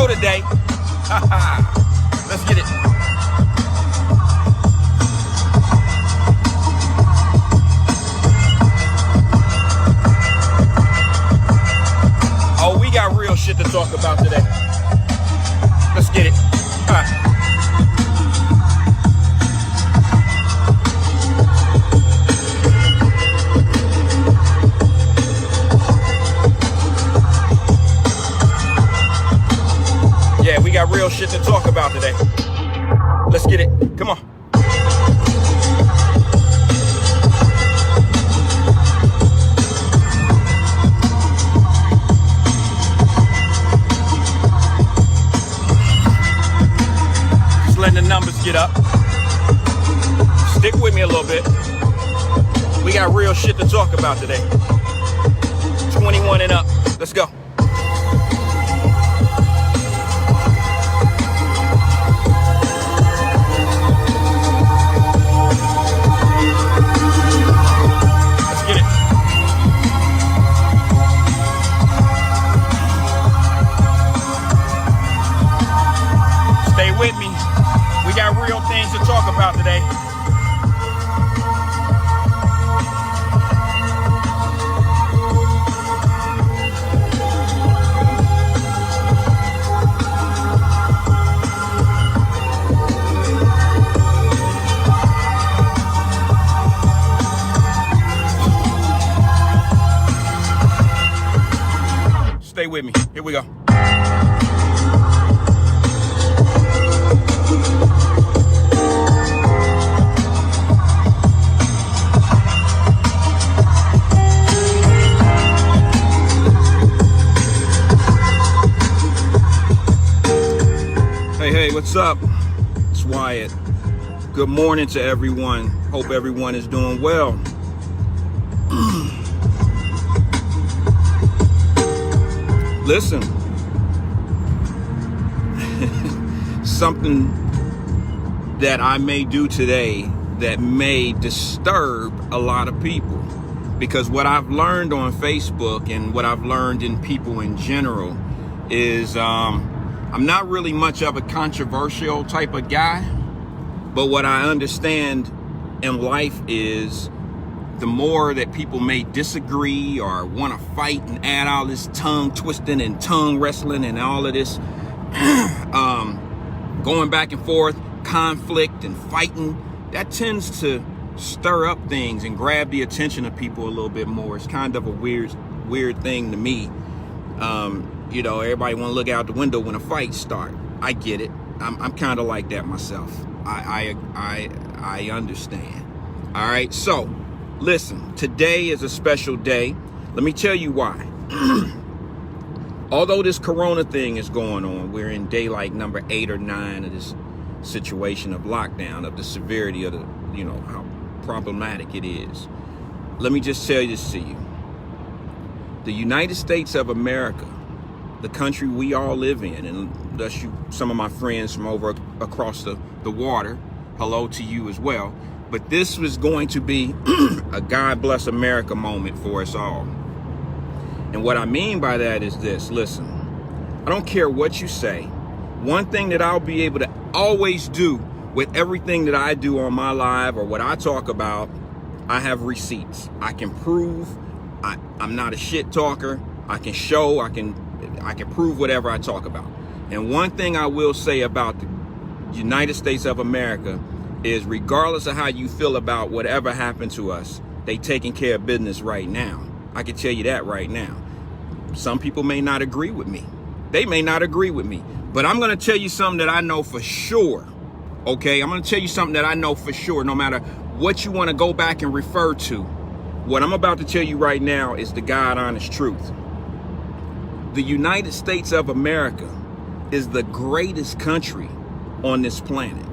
Today. Let's get it. Oh, we got real shit to talk about today. Let's get it. All right. Yeah, we got real shit to talk about today. Let's get it. Come on. Just letting the numbers get up. Stick with me a little bit. We got real shit to talk about today. 21 and up. Let's go. With me, we got real things to talk about today. Stay with me. Here we go. Hey, what's up? It's Wyatt. Good morning to everyone. Hope everyone is doing well. Listen, something that I may do today that may disturb a lot of people, because what I've learned on Facebook and what I've learned in people in general is I'm not really much of a controversial type of guy, but what I understand in life is the more that people may disagree or want to fight and add all this tongue twisting and tongue wrestling and all of this going back and forth, conflict and fighting, that tends to stir up things and grab the attention of people a little bit more. It's kind of a weird thing to me. You know, everybody want to look out the window when a fight starts. I get it. I'm kind of like that myself. I understand. All right. So listen, today is a special day. Let me tell you why. Although this corona thing is going on, we're in daylight number 8 or 9 of this situation of lockdown, of the severity of the, how problematic it is. Let me just tell this to you. The United States of America, the country we all live in, and thus some of my friends from over across the water, hello to you as well. But this was going to be a God bless America moment for us all. And what I mean by that is this. Listen, I don't care what you say. One thing that I'll be able to always do with everything that I do on my live or what I talk about, I have receipts. I can prove. I'm not a shit talker. I can show. I can prove whatever I talk about. And one thing I will say about the United States of America is, regardless of how you feel about whatever happened to us, they taking care of business right now. I can tell you that right now. Some people may not agree with me. They may not agree with me. But I'm going to tell you something that I know for sure. Okay? I'm going to tell you something that I know for sure, no matter what you want to go back and refer to. What I'm about to tell you right now is the God honest truth. The United States of America is the greatest country on this planet.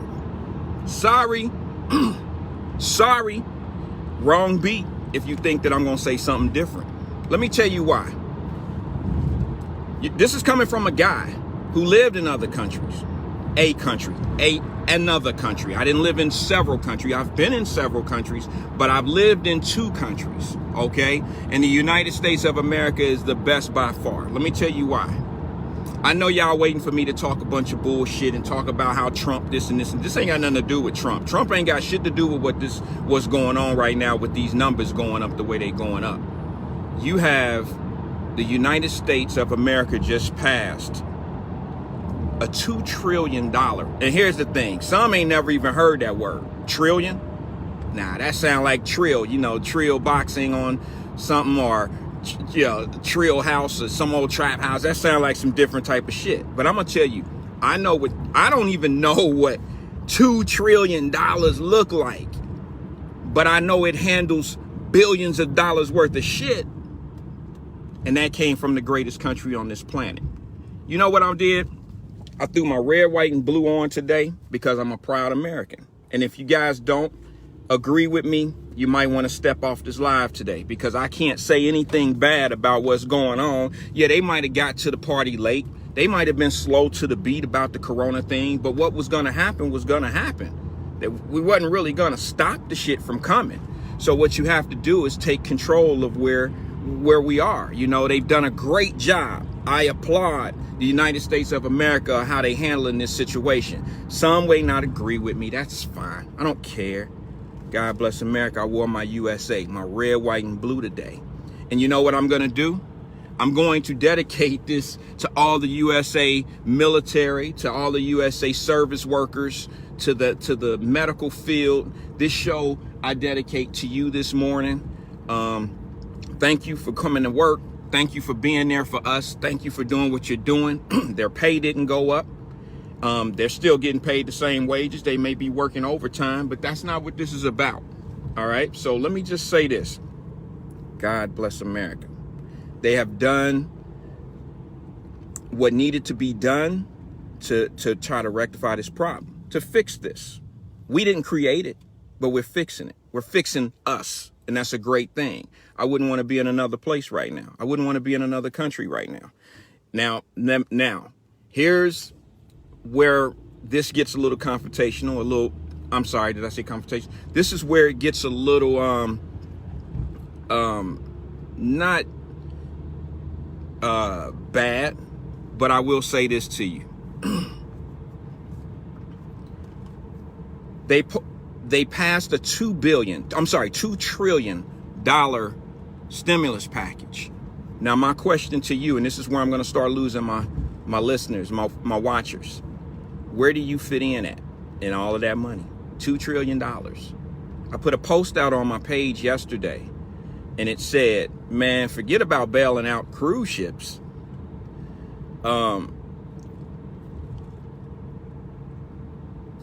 Sorry. Sorry. Wrong beat if you think that I'm going to say something different. Let me tell you why. This is coming from a guy who lived in other countries. Another country. I didn't live in several countries. I've been in several countries, but I've lived in 2 countries, okay? And the United States of America is the best by far. Let me tell you why. I know y'all waiting for me to talk a bunch of bullshit and talk about how Trump this and this, and this ain't got nothing to do with Trump. Trump ain't got shit to do with what's going on right now with these numbers going up the way they going up. You have the United States of America just passed a $2 trillion. And here's the thing. Some ain't never even heard that word. Trillion? Nah, that sound like trill. Trill boxing on something, or trill house or some old trap house. That sound like some different type of shit. But I'm going to tell you, I don't even know what $2 trillion look like. But I know it handles billions of dollars worth of shit. And that came from the greatest country on this planet. You know what I did? I threw my red, white, and blue on today because I'm a proud American. And if you guys don't agree with me, you might want to step off this live today, because I can't say anything bad about what's going on. Yeah, they might have got to the party late. They might have been slow to the beat about the corona thing. But what was going to happen was going to happen. We wasn't really going to stop the shit from coming. So what you have to do is take control of where we are. They've done a great job. I applaud the United States of America, how they handling this situation. Some may not agree with me. That's fine. I don't care. God bless America. I wore my USA, my red, white, and blue today. And you know what I'm going to do? I'm going to dedicate this to all the USA military, to all the USA service workers, to the medical field. This show I dedicate to you this morning. Thank you for coming to work. Thank you for being there for us. Thank you for doing what you're doing. Their pay didn't go up. They're still getting paid the same wages. They may be working overtime, but that's not what this is about. All right. So let me just say this. God bless America. They have done what needed to be done to try to rectify this problem, to fix this. We didn't create it, but we're fixing it. We're fixing us. And that's a great thing. I wouldn't want to be in another place right now. I wouldn't want to be in another country right now. Now, here's where this gets a little confrontational, I'm sorry, did I say confrontation? This is where it gets a little, not bad, but I will say this to you. They passed a $2 trillion stimulus package. Now, my question to you, and this is where I'm going to start losing my listeners, my watchers. Where do you fit in all of that money? $2 trillion. I put a post out on my page yesterday, and it said, man, forget about bailing out cruise ships.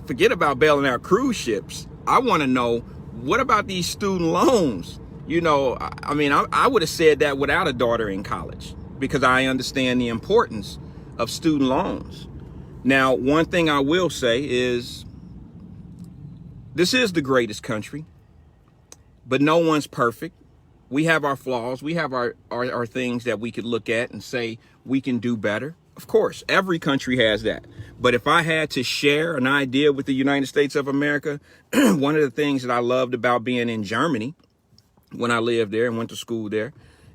Forget about bailing out cruise ships. I want to know, what about these student loans You know, I mean, I would have said that without a daughter in college, because I understand the importance of student loans. Now, one thing I will say is this is the greatest country, but no one's perfect. We have our flaws. We have our things that we could look at and say we can do better. Of course, every country has that. But if I had to share an idea with the United States of America, one of the things that I loved about being in Germany when I lived there and went to school there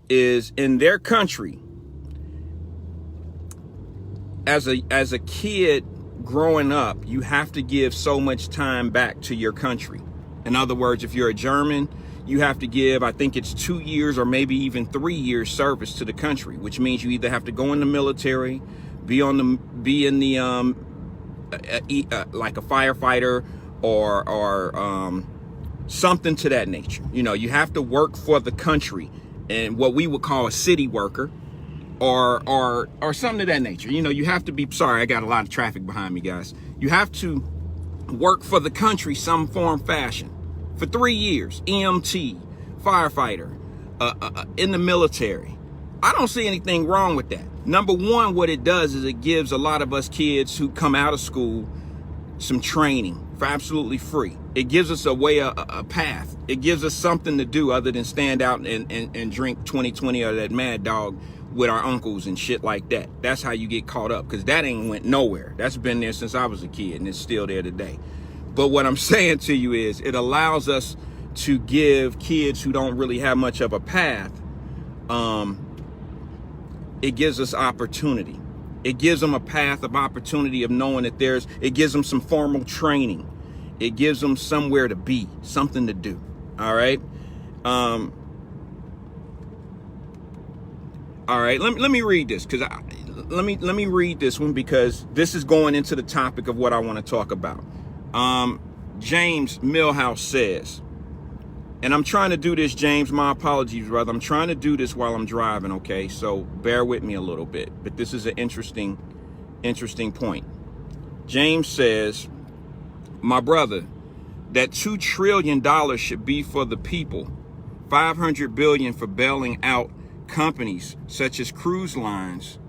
is in their country, as a kid growing up, you have to give so much time back to your country. In other words, if you're a German, you have to give, I think it's 2 years or maybe even 3 years service to the country, which means you either have to go in the military, be in the like a firefighter or something to that nature. You know, you have to work for the country, and what we would call a city worker or something of that nature. You know, you have to be, sorry, I got a lot of traffic behind me, guys. You have to work for the country, some form, fashion, for 3 years, EMT, firefighter, in the military. I don't see anything wrong with that. Number one, what it does is it gives a lot of us kids who come out of school some training for absolutely free. It gives us a way, a path. It gives us something to do other than stand out and drink 2020 or that Mad Dog with our uncles and shit like that. That's how you get caught up, because that ain't went nowhere. That's been there since I was a kid, and it's still there today. But what I'm saying to you is it allows us to give kids who don't really have much of a path, it gives us opportunity. It gives them a path of opportunity of knowing that it gives them some formal training. It gives them somewhere to be, something to do. All right. All right. Let me read this, because let me read this one, because this is going into the topic of what I want to talk about. James Millhouse says, and I'm trying to do this, James, my apologies, brother. I'm trying to do this while I'm driving, okay? So bear with me a little bit. But this is an interesting point. James says, my brother, that $2 trillion should be for the people. $500 billion for bailing out companies such as cruise lines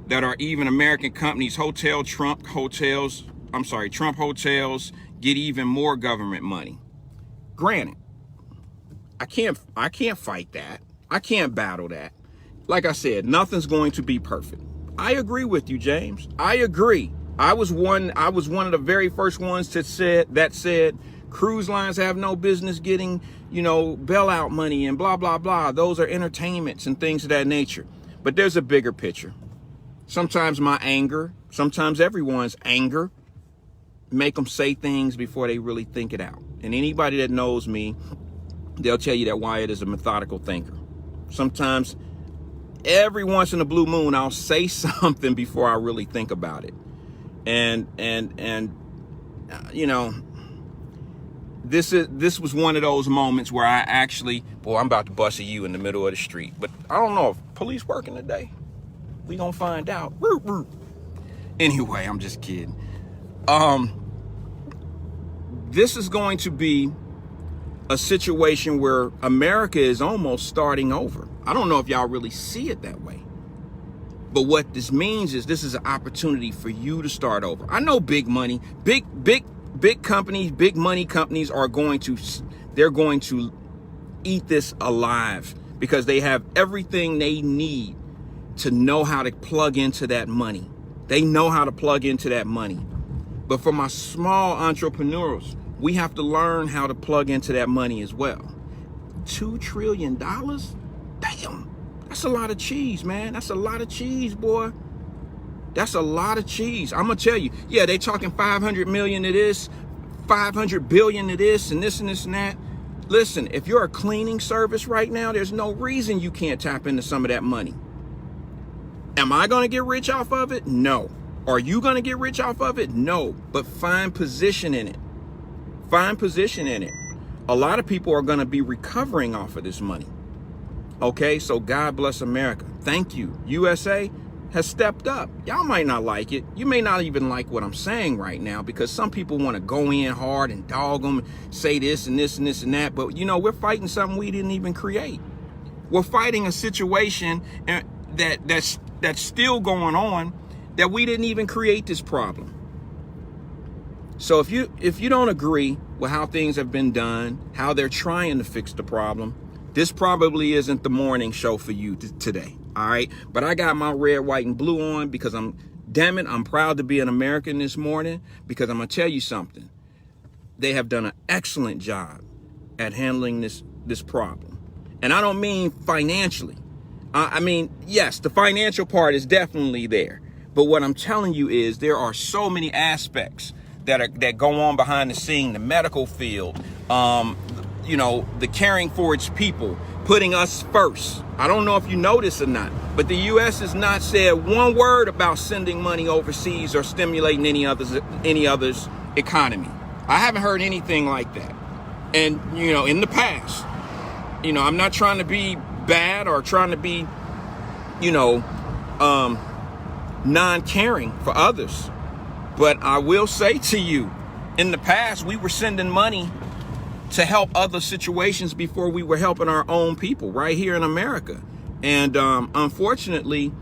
that are even American companies. Trump hotels get even more government money. Granted, I can't fight that. I can't battle that. Like I said, nothing's going to be perfect. I agree with you, James. I agree. I was one of the very first ones that said cruise lines have no business getting, bailout money and blah, blah, blah. Those are entertainments and things of that nature. But there's a bigger picture. Sometimes my anger, sometimes everyone's anger, make them say things before they really think it out. And anybody that knows me, they'll tell you that Wyatt is a methodical thinker. Sometimes, every once in a blue moon, I'll say something before I really think about it. And this was one of those moments where I actually, I'm about to bust you in the middle of the street. But I don't know if police working today. We gonna find out. Anyway, I'm just kidding. This is going to be a situation where America is almost starting over. I don't know if y'all really see it that way. But what this means is this is an opportunity for you to start over. I know big money, big companies, big money companies they're going to eat this alive, because they have everything they need to know how to plug into that money. They know how to plug into that money. But for my small entrepreneurs, we have to learn how to plug into that money as well. $2 trillion? Damn, that's a lot of cheese, man. That's a lot of cheese, boy. That's a lot of cheese. I'm gonna tell you, yeah, they talking 500 million to this, 500 billion to this, and this and this and that. Listen, if you're a cleaning service right now, there's no reason you can't tap into some of that money. Am I gonna get rich off of it? No. Are you gonna get rich off of it? No. But find position in it. Find position in it. A lot of people are gonna be recovering off of this money. Okay, so God bless America. Thank you, USA. has stepped up. Y'all might not like it. You may not even like what I'm saying right now, because some people want to go in hard and dog them, say this and this and this and that. But, you know, we're fighting something we didn't even create. We're fighting a situation that's still going on, that we didn't even create this problem. So if you don't agree with how things have been done, how they're trying to fix the problem, this probably isn't the morning show for you today. All right. But I got my red, white, and blue on because I'm proud to be an American this morning, because I'm going to tell you something. They have done an excellent job at handling this problem. And I don't mean financially. I mean, yes, the financial part is definitely there. But what I'm telling you is there are so many aspects that go on behind the scene, the medical field, you know, the caring for its people, putting us first. I don't know if you know this or not, but the U.S. has not said one word about sending money overseas or stimulating any other's economy. I haven't heard anything like that. And, you know, in the past, you know, I'm not trying to be bad or trying to be, you know, non-caring for others. But I will say to you, in the past, we were sending money to help other situations before we were helping our own people right here in America. And unfortunately,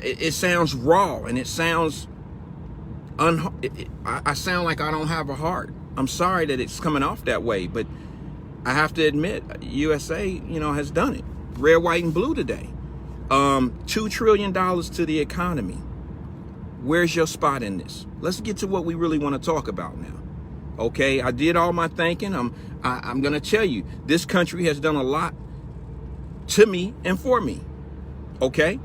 it sounds raw, and it sounds I sound like I don't have a heart. I'm sorry that it's coming off that way, but I have to admit, USA, you know, has done it. Red, white, and blue today. $2 trillion to the economy. Where's your spot in this? Let's get to what we really want to talk about now. Okay, I did all my thinking. I'm going to tell you, this country has done a lot to me and for me. Okay,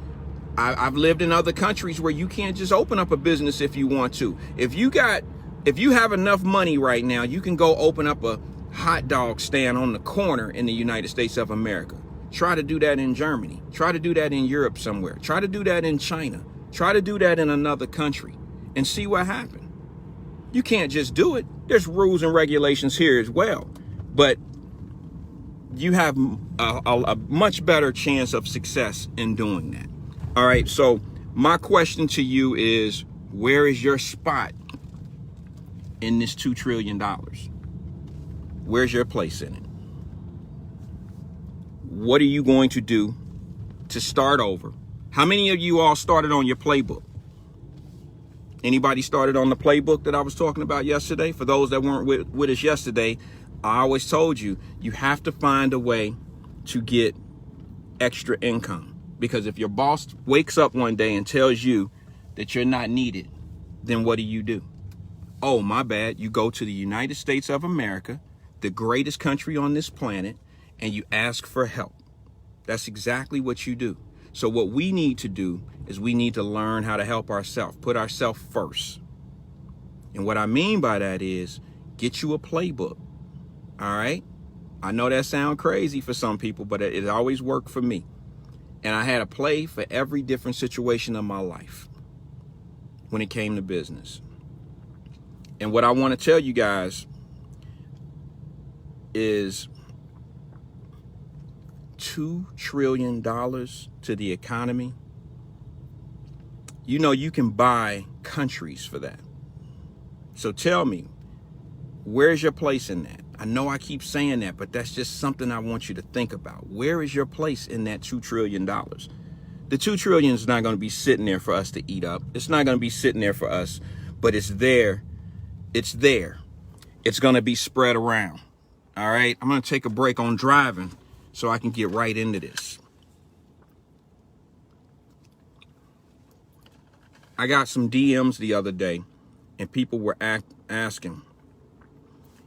I've lived in other countries where you can't just open up a business if you want to. If you have enough money right now, you can go open up a hot dog stand on the corner in the United States of America. Try to do that in Germany. Try to do that in Europe somewhere. Try to do that in China. Try to do that in another country and see what happens. You can't just do it. There's rules and regulations here as well. But you have a much better chance of success in doing that. All right. So my question to you is, where is your spot in this $2 trillion? Where's your place in it? What are you going to do to start over? How many of you all started on your playbook? Anybody started on the playbook that I was talking about yesterday? For those that weren't with us yesterday, I always told you, you have to find a way to get extra income. Because if your boss wakes up one day and tells you that you're not needed, then what do? Oh, my bad. You go to the United States of America, the greatest country on this planet, and you ask for help. That's exactly what you do. So what we need to do is we need to learn how to help ourselves, put ourselves first. And what I mean by that is get you a playbook. All right. I know that sounds crazy for some people, but it always worked for me. And I had a play for every different situation of my life when it came to business. And what I want to tell you guys is $2 trillion to the economy. You know, you can buy countries for that. So tell me, where's your place in that? I know I keep saying that, but that's just something I want you to think about. Where is your place in that $2 trillion? The $2 trillion is not going to be sitting there for us to eat up. It's not going to be sitting there for us, but it's there. It's there. It's going to be spread around. All right. I'm going to take a break on driving so I can get right into this. I got some DMs the other day, and people were asking,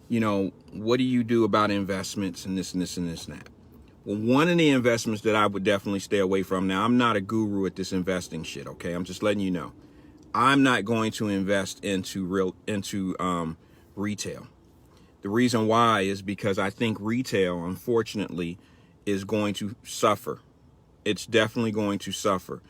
you know, what do you do about investments and this and this and this and that? Well, one of the investments that I would definitely stay away from. Now, I'm not a guru at this investing shit. Okay, I'm just letting you know. I'm not going to invest into retail. The reason why is because I think retail, unfortunately, is going to suffer. It's definitely going to suffer.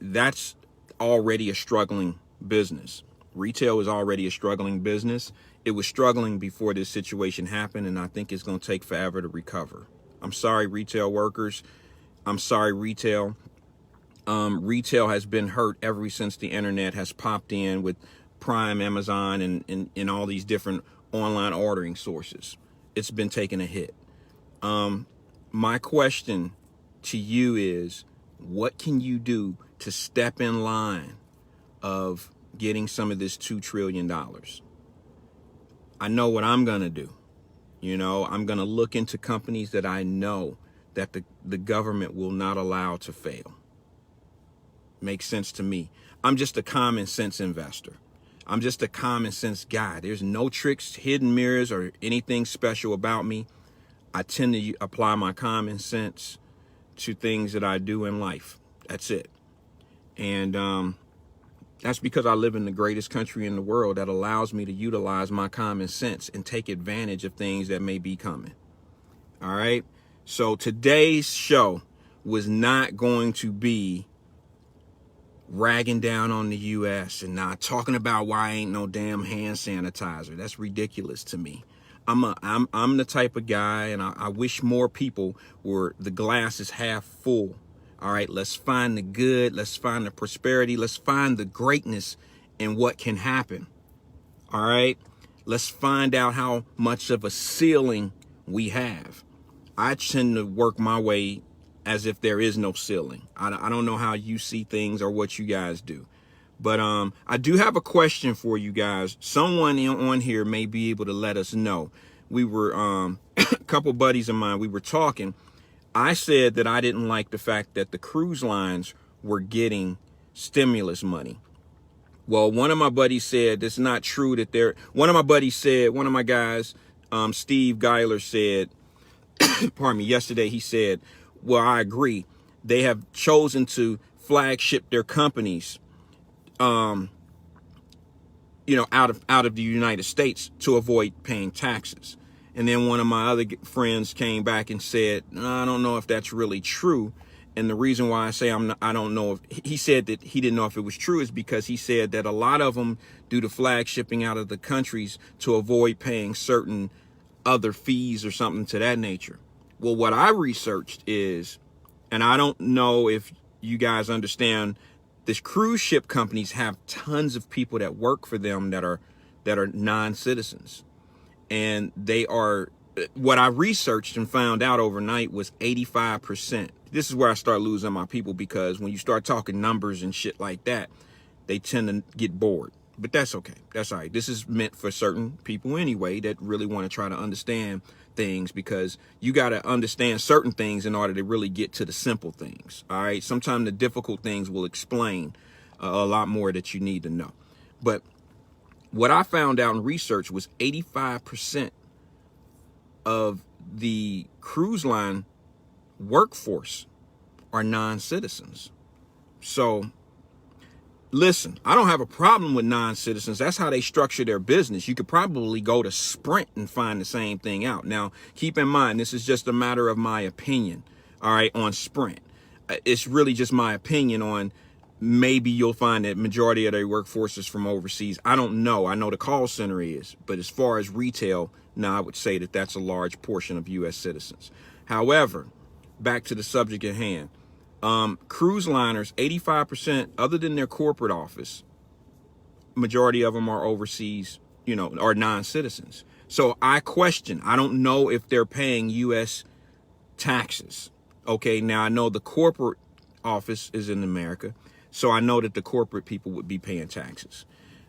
That's already a struggling business. Retail is already a struggling business. It was struggling before this situation happened, and I think it's going to take forever to recover. I'm sorry, retail workers. I'm sorry, retail. Retail has been hurt ever since the internet has popped in with Prime, Amazon, and all these different online ordering sources. It's been taking a hit. My question to you is, what can you do to step in line of getting some of this $2 trillion? I know what I'm going to do. You know, I'm going to look into companies that I know that the government will not allow to fail. Makes sense to me. I'm just a common sense investor. I'm just a common sense guy. There's no tricks, hidden mirrors, or anything special about me. I tend to apply my common sense to things that I do in life. That's it. And that's because I live in the greatest country in the world that allows me to utilize my common sense and take advantage of things that may be coming. All right. So today's show was not going to be ragging down on the U.S. and not talking about why ain't no damn hand sanitizer. That's ridiculous to me. I'm the type of guy, and I wish more people were the glass is half full. All right, let's find the good. Let's find the prosperity. Let's find the greatness in what can happen. All right, let's find out how much of a ceiling we have. I tend to work my way as if there is no ceiling. I don't know how you see things or what you guys do. But I do have a question for you guys. Someone on here may be able to let us know. We were, a couple buddies of mine, we were talking. I said that I didn't like the fact that the cruise lines were getting stimulus money. Well, one of my buddies said it's not true that one of my guys, Steve Geiler said, pardon me, yesterday he said, well, I agree. They have chosen to flagship their companies, out of the United States to avoid paying taxes. And then one of my other friends came back and said, no, I don't know if that's really true. And the reason why I say I don't know if he said that he didn't know if it was true is because he said that a lot of them do the flag shipping out of the countries to avoid paying certain other fees or something to that nature. Well, what I researched is, and I don't know if you guys understand, this cruise ship companies have tons of people that work for them that are non-citizens. And they are, what I researched and found out overnight was 85%. This is where I start losing my people, because when you start talking numbers and shit like that, they tend to get bored. But that's okay. That's all right. This is meant for certain people anyway that really want to try to understand things, because you got to understand certain things in order to really get to the simple things. All right. Sometimes the difficult things will explain a lot more that you need to know. But what I found out in research was 85% of the cruise line workforce are non-citizens. So listen, I don't have a problem with non-citizens. That's how they structure their business. You could probably go to Sprint and find the same thing out. Now, keep in mind, this is just a matter of my opinion, all right, on Sprint. It's really just my opinion on, maybe you'll find that majority of their workforce is from overseas. I don't know. I know the call center is. But as far as retail, no, I would say that that's a large portion of U.S. citizens. However, back to the subject at hand. Cruise liners, 85%, other than their corporate office, majority of them are overseas, are non-citizens. So I don't know if they're paying U.S. taxes. Okay, now I know the corporate office is in America, so I know that the corporate people would be paying taxes.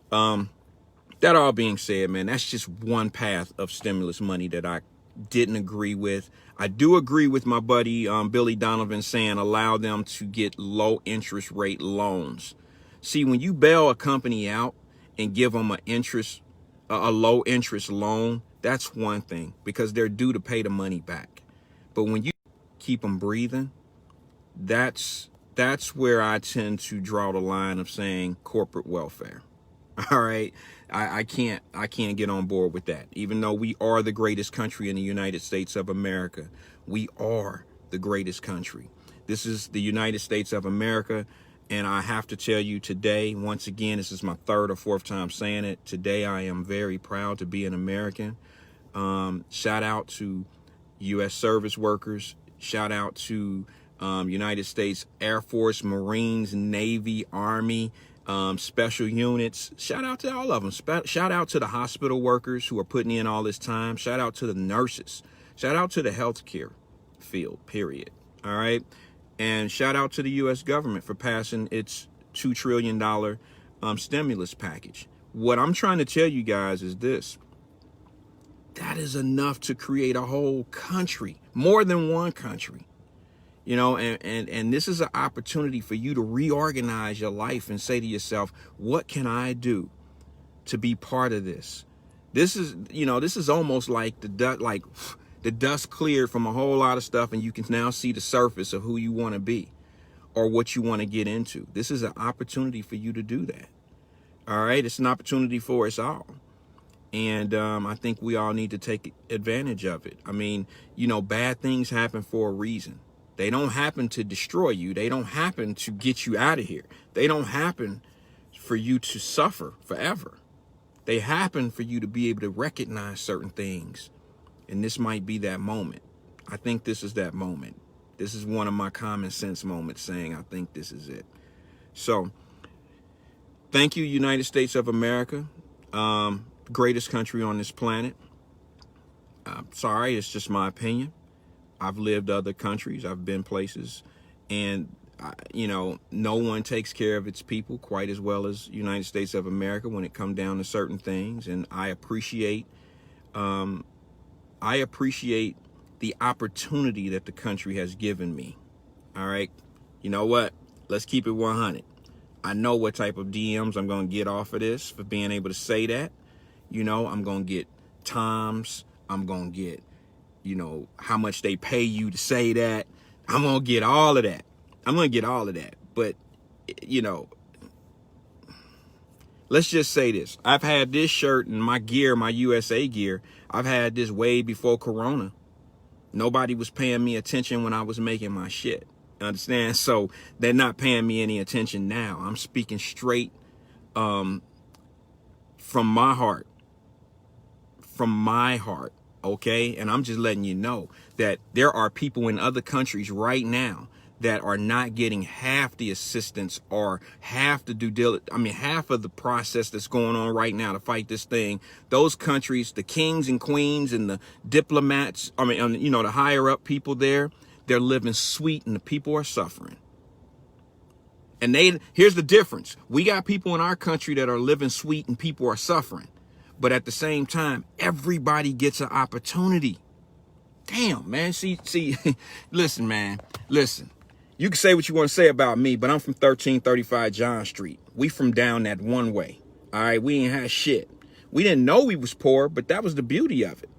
That all being said, man, that's just one path of stimulus money that I didn't agree with. I do agree with my buddy Billy Donovan saying allow them to get low interest rate loans. See, when you bail a company out and give them a low interest loan, that's one thing, because they're due to pay the money back. But when you keep them breathing, that's where I tend to draw the line of saying corporate welfare. All right. I can't get on board with that. Even though we are the greatest country in the United States of America, we are the greatest country. This is the United States of America. And I have to tell you today, once again, this is my third or fourth time saying it. Today, I am very proud to be an American. Shout out to U.S. service workers. Shout out to United States Air Force, Marines, Navy, Army, special units. Shout out to all of them. Shout out to the hospital workers who are putting in all this time. Shout out to the nurses. Shout out to the healthcare field, period. All right. And shout out to the U.S. government for passing its $2 trillion stimulus package. What I'm trying to tell you guys is this. That is enough to create a whole country, more than one country. You know, and this is an opportunity for you to reorganize your life and say to yourself, what can I do to be part of this? This is, you know, this is almost like the dust cleared from a whole lot of stuff, and you can now see the surface of who you want to be or what you want to get into. This is an opportunity for you to do that. All right. It's an opportunity for us all. And I think we all need to take advantage of it. I mean, you know, bad things happen for a reason. They don't happen to destroy you. They don't happen to get you out of here. They don't happen for you to suffer forever. They happen for you to be able to recognize certain things. And this might be that moment. I think this is that moment. This is one of my common sense moments saying, I think this is it. So thank you, United States of America. Greatest country on this planet. Sorry, it's just my opinion. I've lived other countries. I've been places, and you know, no one takes care of its people quite as well as United States of America when it comes down to certain things. And I appreciate the opportunity that the country has given me. All right. You know what? Let's keep it 100. I know what type of DMs I'm going to get off of this for being able to say that. You know, I'm going to get times. I'm going to get, you know, how much they pay you to say that. I'm going to get all of that. But, you know, let's just say this. I've had this shirt and my gear, my USA gear. I've had this way before Corona. Nobody was paying me attention when I was making my shit. Understand? So they're not paying me any attention now. I'm speaking straight from my heart. Okay? And I'm just letting you know that there are people in other countries right now that are not getting half the assistance or half the half of the process that's going on right now to fight this thing. Those countries, the kings and queens and the diplomats, you know, the higher up people there, they're living sweet and the people are suffering. And here's the difference. We got people in our country that are living sweet and people are suffering. But at the same time, everybody gets an opportunity. Damn, man. See, listen, man. Listen. You can say what you want to say about me, but I'm from 1335 John Street. We from down that one way. All right, we ain't had shit. We didn't know we was poor, but that was the beauty of it.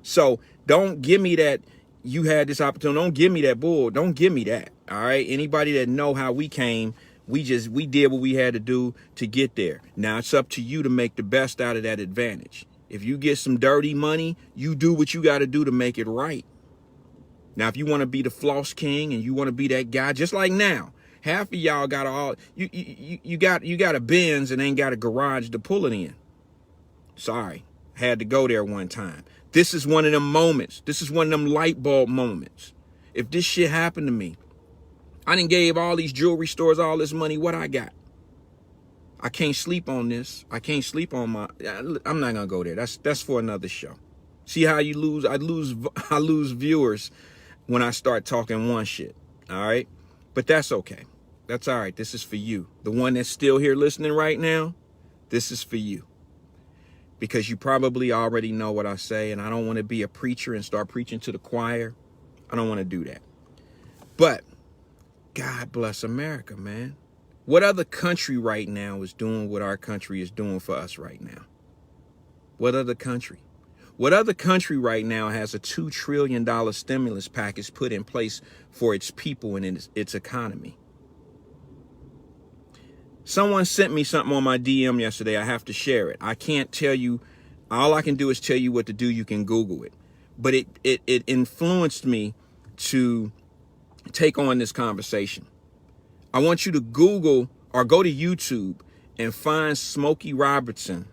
So don't give me that you had this opportunity. Don't give me that bull. Don't give me that. All right. Anybody that know how we came, we did what we had to do to get there. Now it's up to you to make the best out of that advantage. If you get some dirty money, you do what you got to do to make it right. Now, if you want to be the floss king and you want to be that guy, just like now, half of y'all got you got a Benz and ain't got a garage to pull it in. Sorry, had to go there one time. This is one of them moments. This is one of them light bulb moments. If this shit happened to me, I done gave all these jewelry stores all this money. What I got? I can't sleep on this. I can't sleep on I'm not gonna go there. That's for another show. See how you lose? I lose viewers when I start talking one shit. All right. But that's okay. That's all right. This is for you. The one that's still here listening right now. This is for you. Because you probably already know what I say. And I don't want to be a preacher and start preaching to the choir. I don't want to do that. But God bless America, man. What other country right now is doing what our country is doing for us right now? What other country? What other country right now has a $2 trillion stimulus package put in place for its people and its economy? Someone sent me something on my DM yesterday. I have to share it. I can't tell you. All I can do is tell you what to do. You can Google it. But it influenced me to take on this conversation. I want you to Google or go to YouTube and find Smokey Robinson.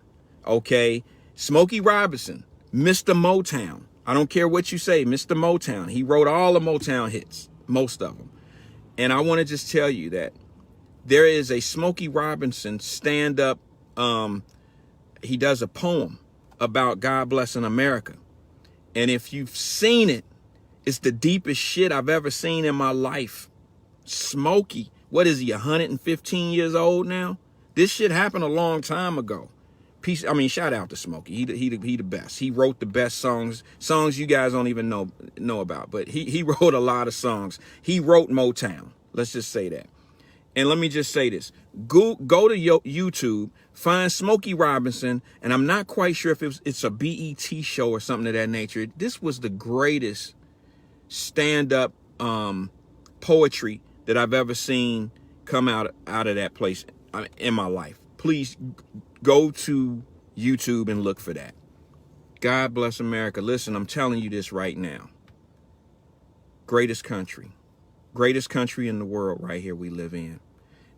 Okay? Smokey Robinson. Mr. Motown. I don't care what you say, Mr. Motown. He wrote all the Motown hits, most of them. And I want to just tell you that there is a Smokey Robinson stand-up, he does a poem about God blessing America. And if you've seen it, it's the deepest shit I've ever seen in my life. Smokey, what is he, 115 years old now? This shit happened a long time ago. Shout out to Smokey. He the best. He wrote the best songs you guys don't even know about. But he wrote a lot of songs. He wrote Motown. Let's just say that. And let me just say this. Go to YouTube, find Smokey Robinson, and I'm not quite sure if it's a BET show or something of that nature. This was the greatest stand-up poetry that I've ever seen come out of that place in my life. Please go to YouTube and look for that. God bless America. Listen, I'm telling you this right now. Greatest country in the world right here we live in.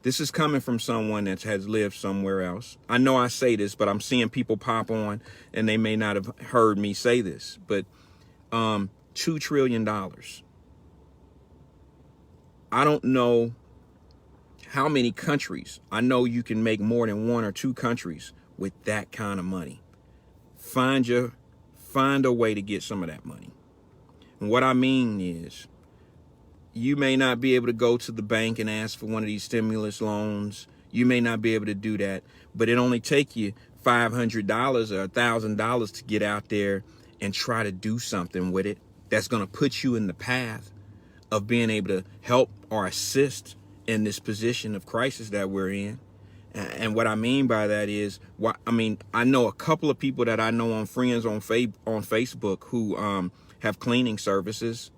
This is coming from someone that has lived somewhere else. I know I say this, but I'm seeing people pop on and they may not have heard me say this, but $2 trillion. I don't know how many countries. I know you can make more than one or two countries with that kind of money. Find a way to get some of that money. And what I mean is, you may not be able to go to the bank and ask for one of these stimulus loans. You may not be able to do that, but it only take you $500 or $1,000 to get out there and try to do something with it that's going to put you in the path of being able to help or assist in this position of crisis that we're in. And what I mean by that is, I know a couple of people that I know on friends on Facebook who have cleaning services.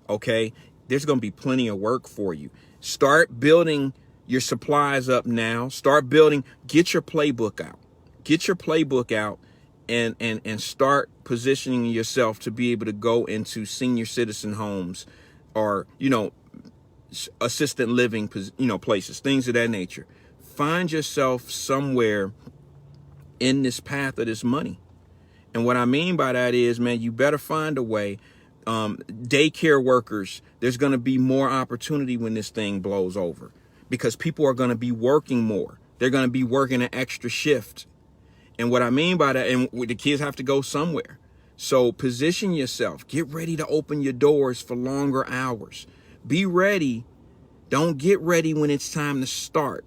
Okay, there's going to be plenty of work for you. Start building your supplies up now. Get your playbook out. Get your playbook out and start positioning yourself to be able to go into senior citizen homes or, assisted living, places, things of that nature. Find yourself somewhere in this path of this money. And what I mean by that is, man, you better find a way. Daycare workers, there's going to be more opportunity when this thing blows over because people are going to be working more. They're going to be working an extra shift. And what I mean by that, and the kids have to go somewhere. So position yourself. Get ready to open your doors for longer hours. Be ready. Don't get ready when it's time to start.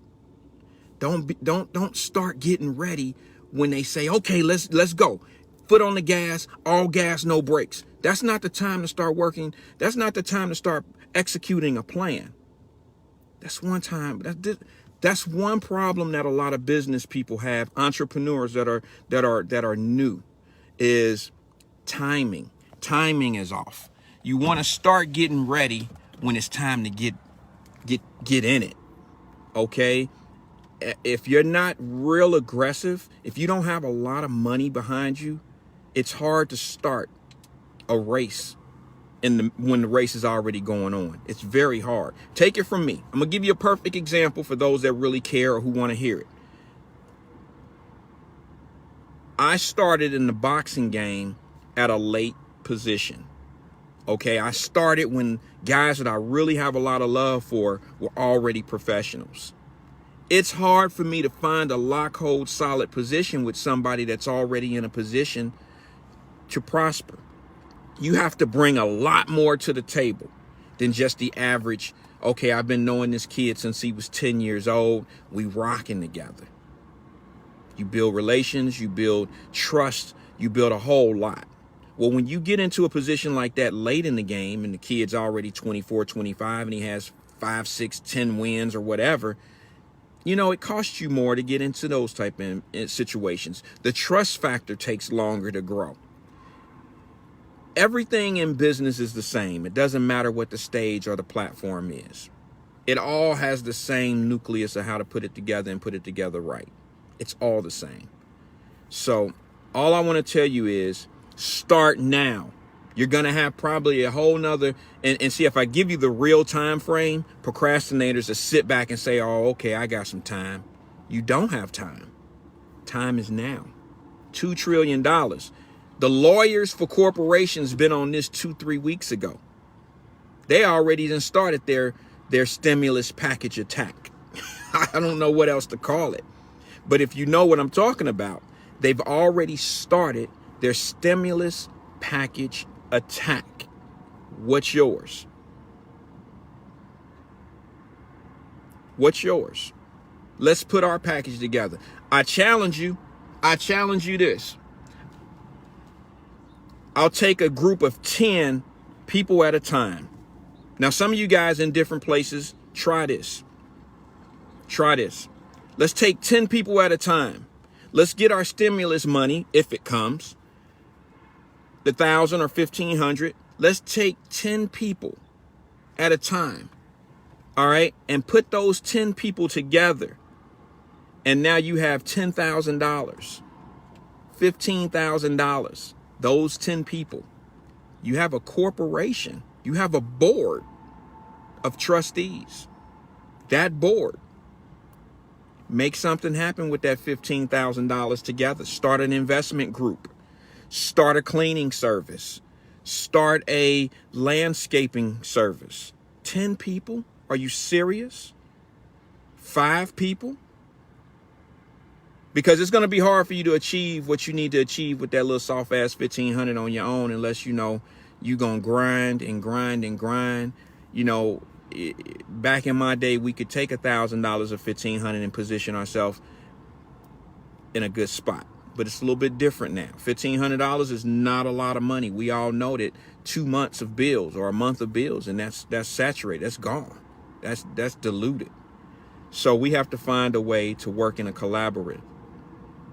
Don't start getting ready when they say, okay, let's go. Foot on the gas, all gas, no brakes. That's not the time to start working. That's not the time to start executing a plan. That's one time. That's one problem that a lot of business people have. Entrepreneurs that are new is timing. Timing is off. You want to start getting ready when it's time to get in it. Okay? If you're not real aggressive, if you don't have a lot of money behind you, it's hard to start a race when the race is already going on. It's very hard. Take it from me. I'm going to give you a perfect example for those that really care or who want to hear it. I started in the boxing game at a late position. Okay, I started when guys that I really have a lot of love for were already professionals. It's hard for me to find a lock, hold, solid position with somebody that's already in a position to prosper. You have to bring a lot more to the table than just the average, okay, I've been knowing this kid since he was 10 years old. We rocking together. You build relations, you build trust, you build a whole lot. Well, when you get into a position like that late in the game and the kid's already 24, 25 and he has 5, 6, 10 wins or whatever, it costs you more to get into those type of situations. The trust factor takes longer to grow. Everything in business is the same. It doesn't matter what the stage or the platform is. It all has the same nucleus of how to put it together and put it together right. It's all the same. So all I want to tell you is start now. You're going to have probably a whole nother, and see, if I give you the real time frame, procrastinators will sit back and say, oh, okay, I got some time. You don't have time. Time is now. $2 trillion. The lawyers for corporations been on this 2-3 weeks ago. They already done started their stimulus package attack. I don't know what else to call it. But if you know what I'm talking about, they've already started their stimulus package attack. What's yours? What's yours? Let's put our package together. I challenge you this. I'll take a group of 10 people at a time. Now, some of you guys in different places, try this. Try this. Let's take 10 people at a time. Let's get our stimulus money, if it comes, the 1,000 or 1,500. Let's take 10 people at a time. All right. And put those 10 people together. And now you have $10,000, $15,000. Those 10 people. You have a corporation. You have a board of trustees. That board. Make something happen with that $15,000 together. Start an investment group. Start a cleaning service. Start a landscaping service. 10 people? Are you serious? 5 people? Because it's going to be hard for you to achieve what you need to achieve with that little soft ass 1,500 on your own, unless you know you're going to grind and grind and grind. You know, back in my day, we could take $1,000 or 1,500 and position ourselves in a good spot. But it's a little bit different now. $1,500 is not a lot of money. We all know that 2 months of bills or a month of bills, and that's saturated. That's gone. That's diluted. So we have to find a way to work in a collaborative.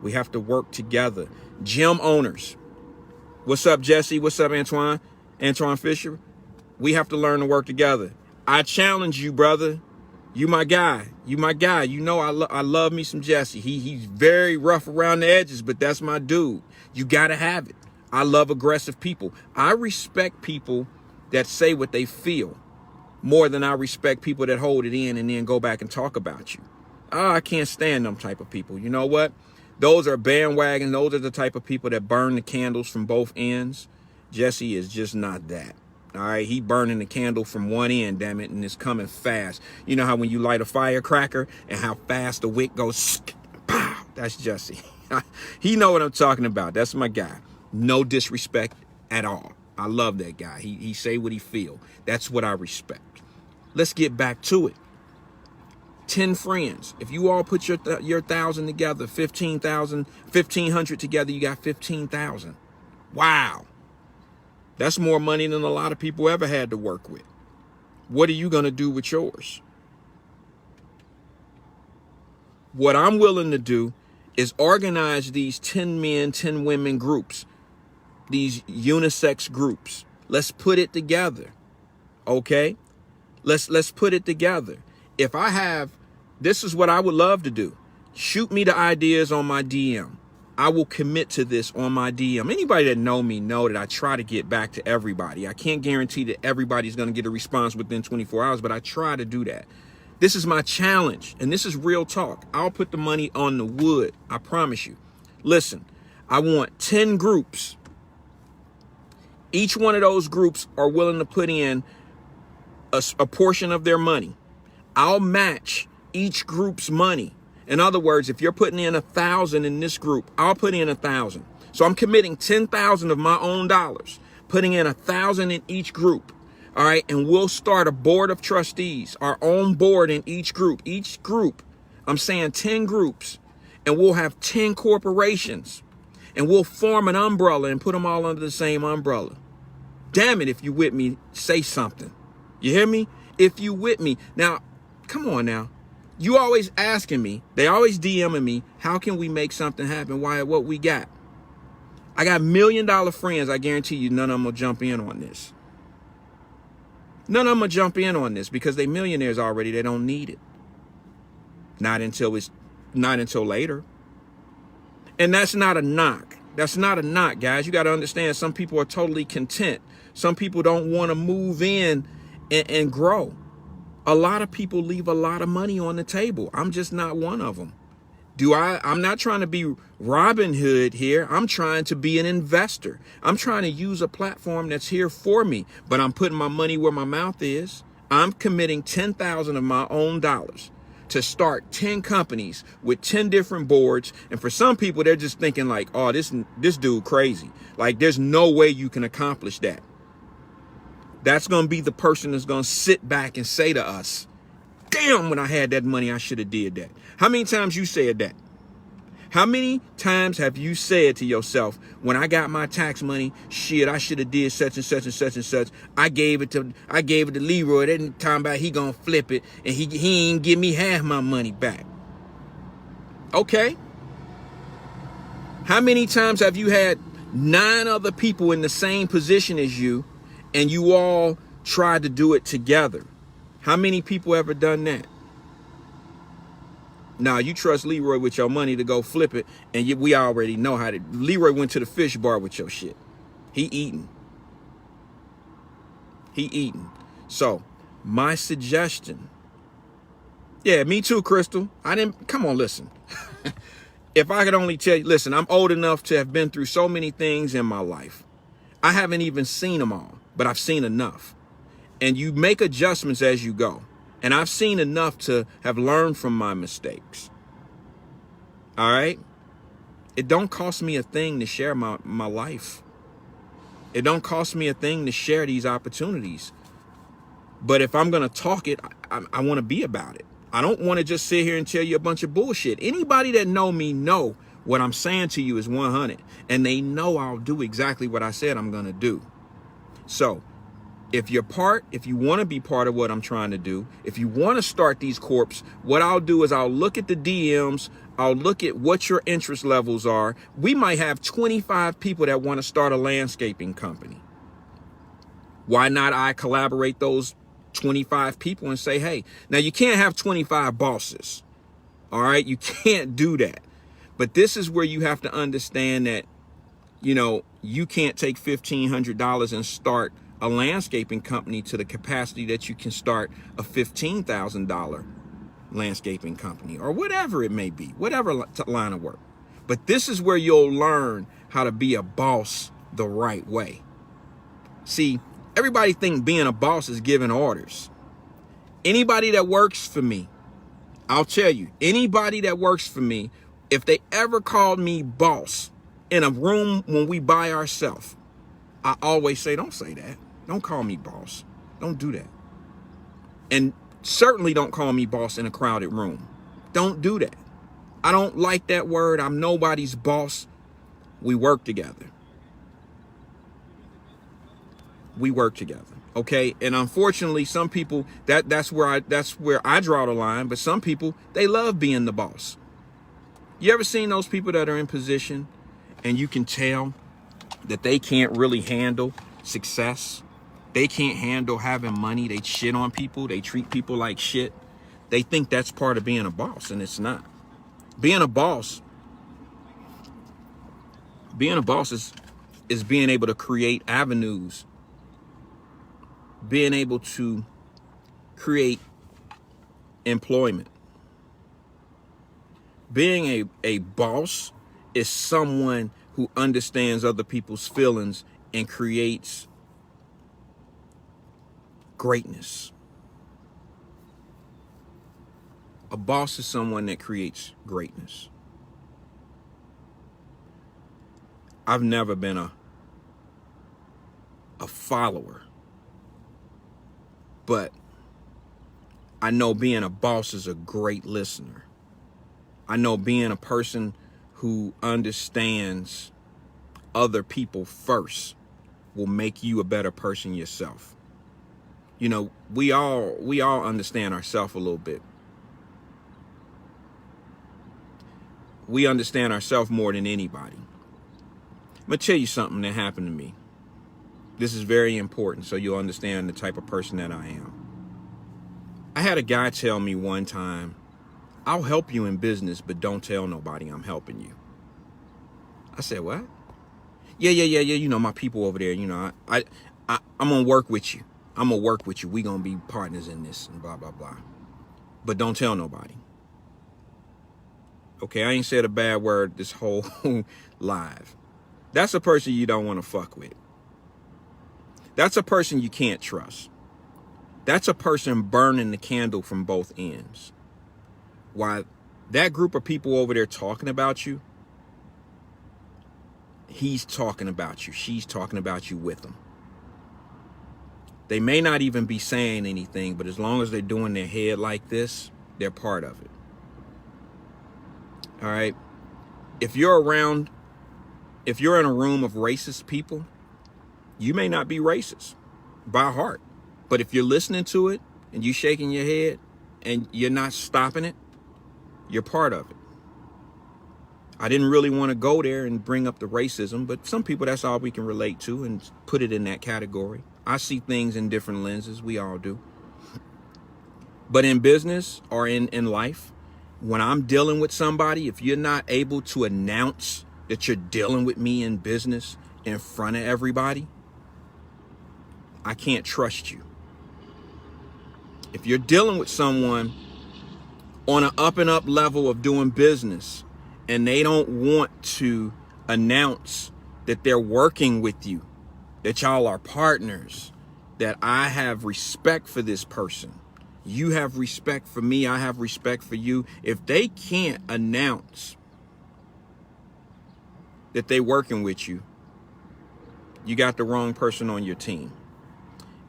We have to work together. Gym owners. What's up, Jesse? What's up, Antoine? Antoine Fisher. We have to learn to work together. I challenge you, brother. You my guy. You my guy. You know I love me some Jesse. He's very rough around the edges, but that's my dude. You got to have it. I love aggressive people. I respect people that say what they feel more than I respect people that hold it in and then go back and talk about you. I can't stand them type of people. You know what? Those are bandwagon. Those are the type of people that burn the candles from both ends. Jesse is just not that. All right, he burning the candle from one end, damn it, and it's coming fast. You know how when you light a firecracker and how fast the wick goes, pow, that's Jesse. He know what I'm talking about. That's my guy. No disrespect at all. I love that guy. He say what he feel. That's what I respect. Let's get back to it. 10 friends. If you all put your 1,000 together, 15,000, 1,500 together, you got 15,000. Wow. That's more money than a lot of people ever had to work with. What are you going to do with yours? What I'm willing to do is organize these 10 men, 10 women groups, these unisex groups. Let's put it together. Okay? Let's put it together. If I have, this is what I would love to do. Shoot me the ideas on my DM. I will commit to this on my DM. Anybody that know me know that I try to get back to everybody. I can't guarantee that everybody's going to get a response within 24 hours, but I try to do that. This is my challenge, and this is real talk. I'll put the money on the wood. I promise you. Listen, I want 10 groups. Each one of those groups are willing to put in a portion of their money. I'll match each group's money. In other words, if you're putting in 1,000 in this group, I'll put in 1,000. So I'm committing 10,000 of my own dollars, putting in 1,000 in each group. All right. And we'll start a board of trustees, our own board in each group. Each group, I'm saying 10 groups, and we'll have 10 corporations, and we'll form an umbrella and put them all under the same umbrella. Damn it. If you with me, say something. You hear me? If you with me. Now, come on now. You always asking me, they always DMing me, how can we make something happen? Why? What we got? I got $1 million friends. I guarantee you none of them will jump in on this. None of them will jump in on this because they millionaires already. They don't need it. Not until later. And that's not a knock. That's not a knock, guys. You got to understand, some people are totally content. Some people don't want to move in and grow. A lot of people leave a lot of money on the table. I'm just not one of them. I'm not trying to be Robin Hood here. I'm trying to be an investor. I'm trying to use a platform that's here for me, but I'm putting my money where my mouth is. I'm committing 10,000 of my own dollars to start 10 companies with 10 different boards. And for some people, they're just thinking like, oh, this dude crazy. Like, there's no way you can accomplish that. That's going to be the person that's going to sit back and say to us, damn, when I had that money, I should have did that. How many times you said that? How many times have you said to yourself, when I got my tax money, shit, I should have did such and such and such and such. I gave it to Leroy. That time about he gonna flip it, and he ain't give me half my money back. Okay. How many times have you had 9 other people in the same position as you, and you all tried to do it together? How many people ever done that? Now, you trust Leroy with your money to go flip it, and we already know how to. Leroy went to the fish bar with your shit. He eating. So, my suggestion. Yeah, me too, Crystal. Come on, listen. If I could only tell you, listen, I'm old enough to have been through so many things in my life. I haven't even seen them all, but I've seen enough. And you make adjustments as you go. And I've seen enough to have learned from my mistakes. All right? It don't cost me a thing to share my life. It don't cost me a thing to share these opportunities. But if I'm going to talk it, I want to be about it. I don't want to just sit here and tell you a bunch of bullshit. Anybody that know me know what I'm saying to you is 100. And they know I'll do exactly what I said I'm going to do. So, if you want to be part of what I'm trying to do, if you want to start these corps, what I'll do is I'll look at the DMs, I'll look at what your interest levels are. We might have 25 people that want to start a landscaping company. Why not I collaborate those 25 people and say, hey, now you can't have 25 bosses. All right, you can't do that. But this is where you have to understand that, you can't take $1,500 and start a landscaping company to the capacity that you can start a $15,000 landscaping company, or whatever it may be, whatever line of work. But this is where you'll learn how to be a boss the right way. See, everybody think being a boss is giving orders. Anybody that works for me, I'll tell you, anybody that works for me, if they ever called me boss in a room when we by ourselves, I always say, don't say that. Don't call me boss. Don't do that. And certainly don't call me boss in a crowded room. Don't do that. I don't like that word. I'm nobody's boss. We work together. Okay? And unfortunately, some people, that's where I draw the line, but some people, they love being the boss. You ever seen those people that are in position and you can tell that they can't really handle success? They can't handle having money. They shit on people. They treat people like shit. They think that's part of being a boss, and it's not. Being a boss is being able to create avenues, being able to create employment. Being a boss is someone who understands other people's feelings and creates greatness. A boss is someone that creates greatness. I've never been a follower, but I know being a boss is a great listener. I know being a person who understands other people first will make you a better person yourself. We all understand ourselves a little bit. We understand ourselves more than anybody. I'm going to tell you something that happened to me. This is very important so you'll understand the type of person that I am. I had a guy tell me one time, I'll help you in business, but don't tell nobody I'm helping you. I said, what? Yeah. My people over there, I'm going to work with you. We going to be partners in this and blah, blah, blah. But don't tell nobody. Okay, I ain't said a bad word this whole live. That's a person you don't want to fuck with. That's a person you can't trust. That's a person burning the candle from both ends. While that group of people over there talking about you, he's talking about you, she's talking about you with them. They may not even be saying anything, but as long as they're doing their head like this, they're part of it. All right. If you're in a room of racist people, you may not be racist by heart. But if you're listening to it and you shaking your head and you're not stopping it, you're part of it. I didn't really want to go there and bring up the racism, but some people, that's all we can relate to and put it in that category. I see things in different lenses. We all do. But in business or in life, when I'm dealing with somebody, if you're not able to announce that you're dealing with me in business in front of everybody, I can't trust you. If you're dealing with someone on an up and up level of doing business and they don't want to announce that they're working with you, that y'all are partners, that I have respect for this person, you have respect for me, I have respect for you. If they can't announce that they're working with you, you got the wrong person on your team.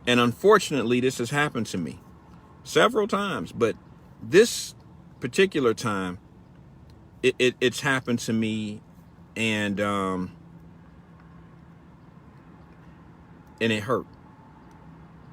And unfortunately, this has happened to me several times, but this particular time, it's happened to me, and it hurt.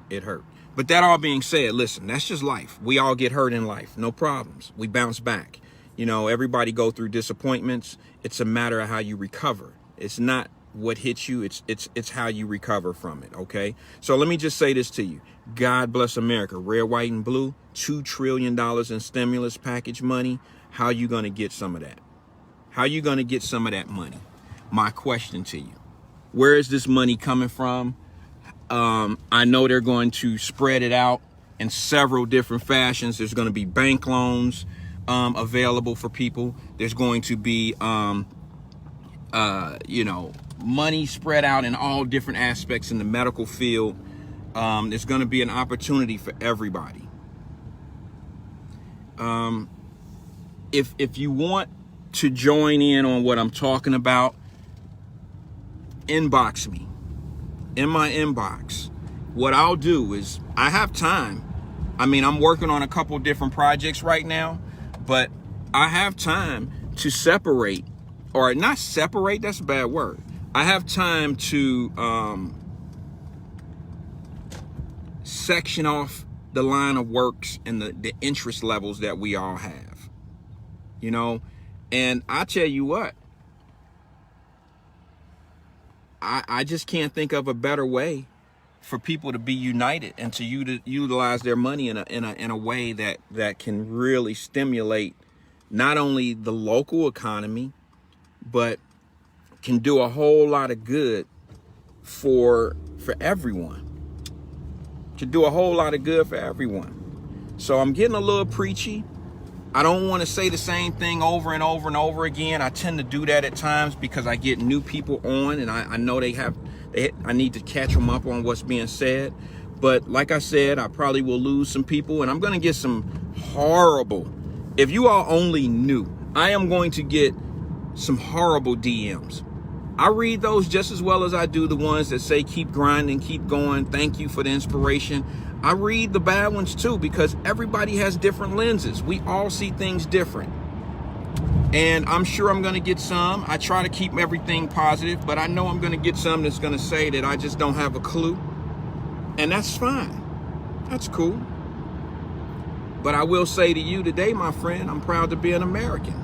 It hurt. But that all being said, listen, that's just life. We all get hurt in life. No problems. We bounce back. You know, everybody go through disappointments. It's a matter of how you recover. It's not what hits you. It's how you recover from it. Okay. So let me just say this to you. God bless America. Red, white, and blue. $2 trillion in stimulus package money. How you going to get some of that? How you going to get some of that money? My question to you. Where is this money coming from? I know they're going to spread it out in several different fashions. There's going to be bank loans available for people. There's going to be, money spread out in all different aspects in the medical field. There's going to be an opportunity for everybody. If you want to join in on what I'm talking about, inbox me. In my inbox, what I'll do is, I have time. I mean, I'm working on a couple different projects right now, but I have time to separate, or not separate, that's a bad word. I have time to section off the line of works and the interest levels that we all have, you know. And I tell you what, I just can't think of a better way for people to be united and to utilize their money in a way that can really stimulate not only the local economy, but can do a whole lot of good for everyone. Can do a whole lot of good for everyone. So I'm getting a little preachy. I don't want to say the same thing over and over and over again. I tend to do that at times because I get new people on, and I know I need to catch them up on what's being said. But like I said, I probably will lose some people, and I'm going to get some horrible, if you all only knew, I am going to get some horrible DMs. I read those just as well as I do the ones that say keep grinding, keep going, thank you for the inspiration. I read the bad ones too, because everybody has different lenses. We all see things different. And I'm sure I'm going to get some. I try to keep everything positive, but I know I'm going to get some that's going to say that I just don't have a clue. And that's fine. That's cool. But I will say to you today, my friend, I'm proud to be an American.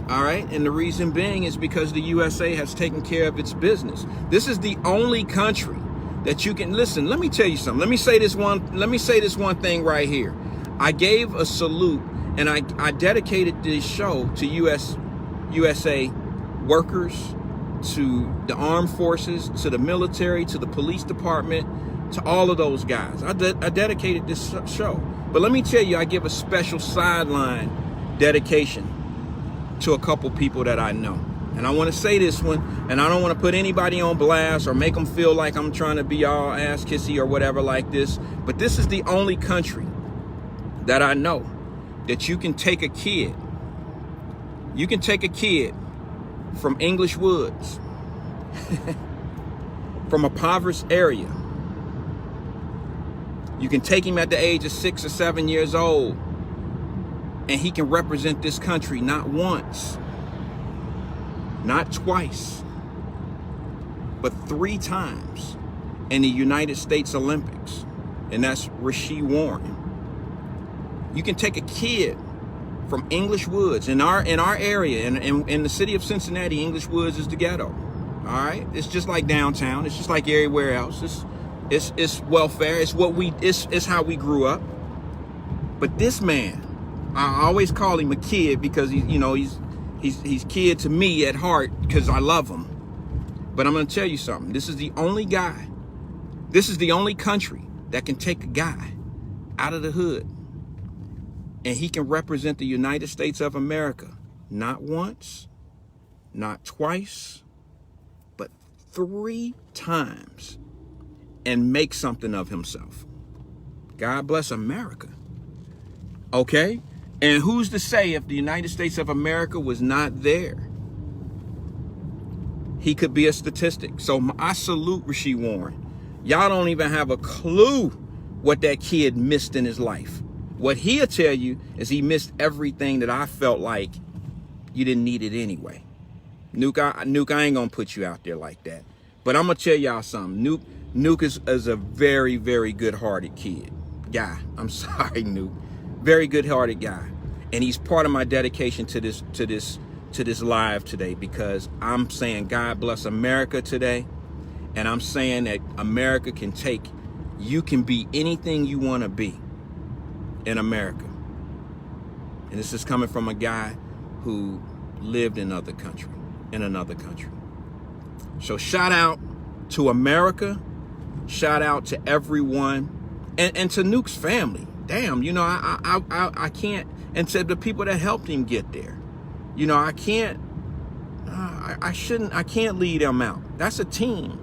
All right. And the reason being is because the USA has taken care of its business. This is the only country that you can listen. Let me tell you something. Let me say this one thing right here. I gave a salute and I dedicated this show to USA workers, to the armed forces, to the military, to the police department, to all of those guys. I dedicated this show. But let me tell you, I give a special sideline dedication to a couple people that I know. And I want to say this one, and I don't want to put anybody on blast or make them feel like I'm trying to be all ass kissy or whatever like this, but this is the only country that I know that you can take a kid from English Woods, from a impoverished area. You can take him at the age of 6 or 7 years old, and he can represent this country not once, not twice, but 3 times in the United States Olympics. And that's Rasheed Warren. You can take a kid from English Woods in our area, in the city of Cincinnati. English Woods is the ghetto. All right, it's just like downtown. It's just like everywhere else. It's welfare. It's how we grew up. But this man, I always call him a kid because he's kid to me at heart because I love him. But I'm going to tell you something. This is the only guy. This is the only country that can take a guy out of the hood, and he can represent the United States of America not once, not twice, but 3 times, and make something of himself. God bless America. Okay? And who's to say if the United States of America was not there, he could be a statistic. So I salute Rasheed Warren. Y'all don't even have a clue what that kid missed in his life. What he'll tell you is he missed everything that I felt like you didn't need it anyway. Nuke, I ain't gonna put you out there like that. But I'm gonna tell y'all something. Nuke is a very, very good-hearted guy. I'm sorry, Nuke. Very good-hearted guy. And he's part of my dedication to this live today, because I'm saying God bless America today. And I'm saying that America you can be anything you want to be in America. And this is coming from a guy who lived in another country. So shout out to America. Shout out to everyone, and to Nuke's family. Damn, I can't, and to the people that helped him get there. I can't leave them out. That's a team.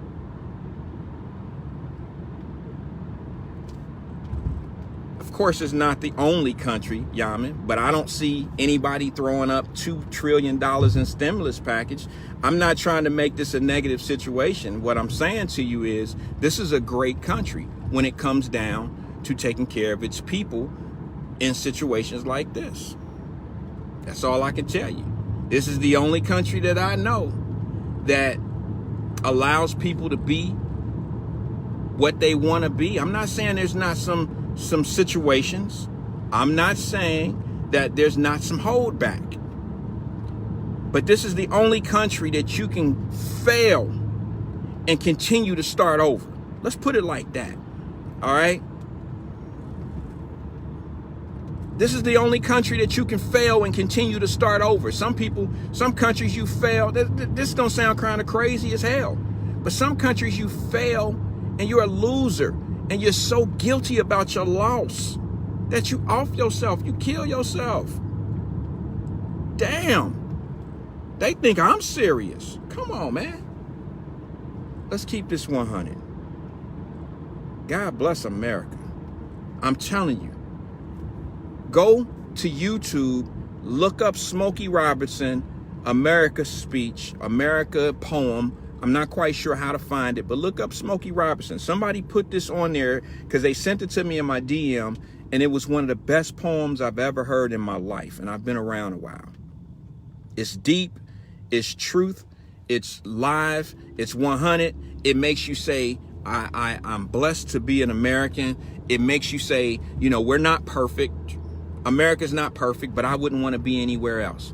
Of course, it's not the only country, Yaman, but I don't see anybody throwing up $2 trillion in stimulus package. I'm not trying to make this a negative situation. What I'm saying to you is this is a great country when it comes down to taking care of its people in situations like this. That's all I can tell you. This is the only country that I know that allows people to be what they want to be. I'm not saying there's not some situations. I'm not saying that there's not some holdback. But this is the only country that you can fail and continue to start over. Let's put it like that. All right? This is the only country that you can fail and continue to start over. Some countries you fail. This don't sound kind of crazy as hell. But some countries you fail and you're a loser. And you're so guilty about your loss that you off yourself. You kill yourself. Damn. They think I'm serious. Come on, man. Let's keep this 100. God bless America. I'm telling you. Go to YouTube. Look up Smokey Robinson, America speech, America poem. I'm not quite sure how to find it, but look up Smokey Robinson. Somebody put this on there because they sent it to me in my DM, and it was one of the best poems I've ever heard in my life, and I've been around a while. It's deep, it's truth, it's live, it's 100. It makes you say, I'm blessed to be an American. It makes you say, we're not perfect. America's not perfect, but I wouldn't want to be anywhere else.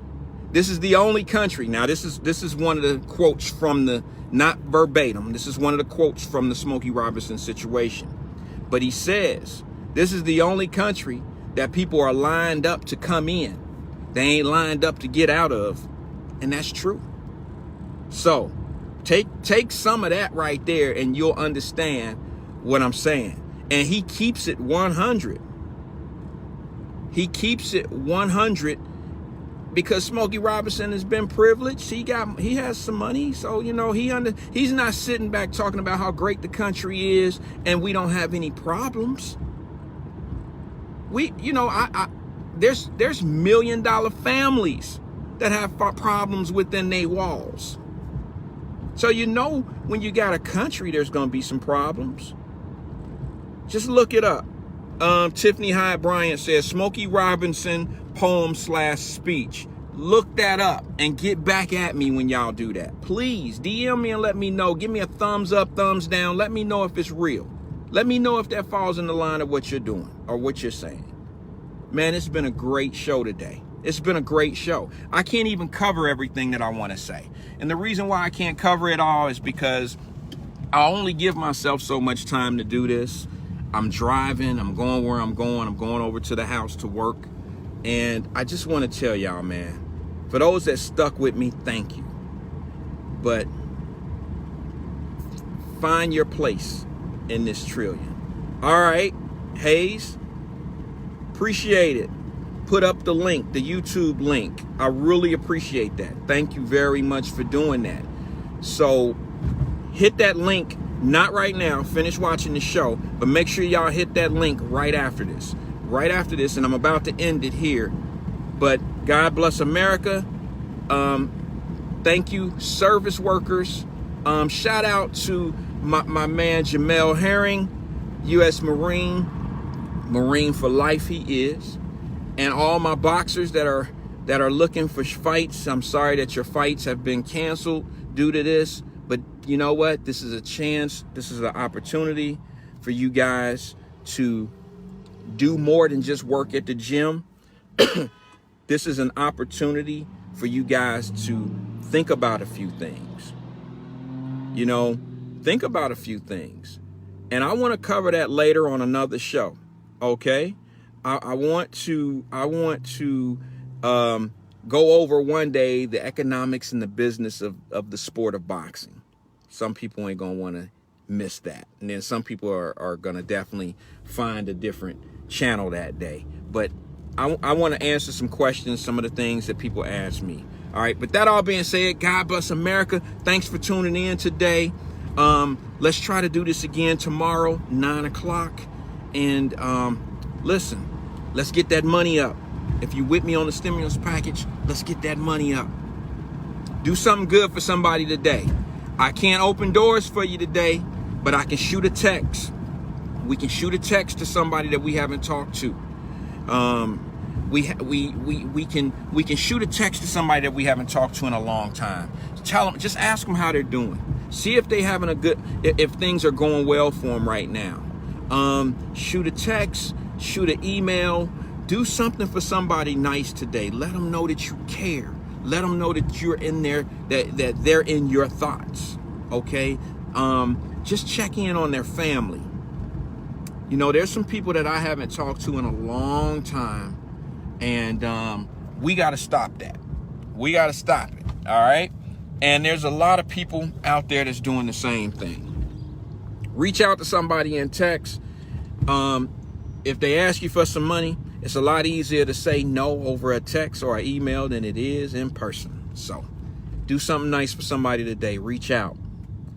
This is the only country. Now, this is one of the quotes from not verbatim. This is one of the quotes from the Smokey Robinson situation. But he says, this is the only country that people are lined up to come in. They ain't lined up to get out of. And that's true. So take some of that right there and you'll understand what I'm saying. And he keeps it 100. He keeps it 100 because Smokey Robinson has been privileged. He has some money, so you know he's not sitting back talking about how great the country is and we don't have any problems. There's $1 million families that have problems within their walls. So you know when you got a country, there's gonna be some problems. Just look it up. Tiffany Hyde Bryant says Smokey Robinson poem/speech. Look that up and get back at me when y'all do that. Please DM me and let me know. Give me a thumbs up, thumbs down. Let me know if it's real. Let me know if that falls in the line of what you're doing or what you're saying. Man, it's been a great show today. It's been a great show. I can't even cover everything that I want to say. And the reason why I can't cover it all is because I only give myself so much time to do this. I'm driving, I'm going where I'm going over to the house to work. And I just want to tell y'all, man, for those that stuck with me, thank you. But find your place in this trillion. All right, Hayes, appreciate it. Put up the link, the YouTube link. I really appreciate that. Thank you very much for doing that. So hit that link. Not right now, finish watching the show, but make sure y'all hit that link right after this, and I'm about to end it here. But God bless America. Thank you, service workers. Shout out to my man Jamel Herring, U.S. Marine for life he is, and all my boxers that are looking for fights. I'm sorry that your fights have been canceled due to this. But you know what? This is a chance. This is an opportunity for you guys to do more than just work at the gym. This is an opportunity for you guys to think about a few things. You know, think about a few things. And I want to cover that later on another show. Okay? I want to go over one day the economics and the business of the sport of boxing. Some people ain't gonna want to miss that, and then some people are gonna definitely find a different channel that day. But I want to answer some questions, some of the things that people ask me. All right, but that all being said, God bless America. Thanks for tuning in today. Let's try to do this again tomorrow, 9 o'clock. And listen, let's get that money up. If you with me on the stimulus package, let's get that money up. Do something good for somebody today. I can't open doors for you today, but I can shoot a text. We can shoot a text to somebody that we haven't talked to. We can shoot a text to somebody that we haven't talked to in a long time. Tell them, just ask them how they're doing. See if they having if things are going well for them right now. Shoot a text, shoot an email. Do something for somebody nice today. Let them know that you care. Let them know that you're in there, that they're in your thoughts, okay? Just check in on their family. You know, there's some people that I haven't talked to in a long time, and we got to stop that. We got to stop it, all right? And there's a lot of people out there that's doing the same thing. Reach out to somebody in text. If they ask you for some money, it's a lot easier to say no over a text or an email than it is in person. So do something nice for somebody today. Reach out.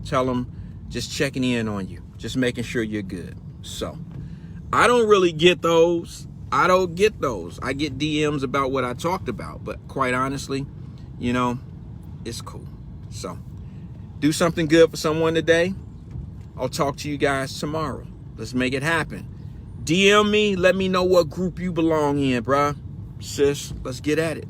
Tell them just checking in on you. Just making sure you're good. So I don't really get those. I don't get those. I get DMs about what I talked about. But quite honestly, you know, it's cool. So do something good for someone today. I'll talk to you guys tomorrow. Let's make it happen. DM me, let me know what group you belong in, bruh. Sis, let's get at it.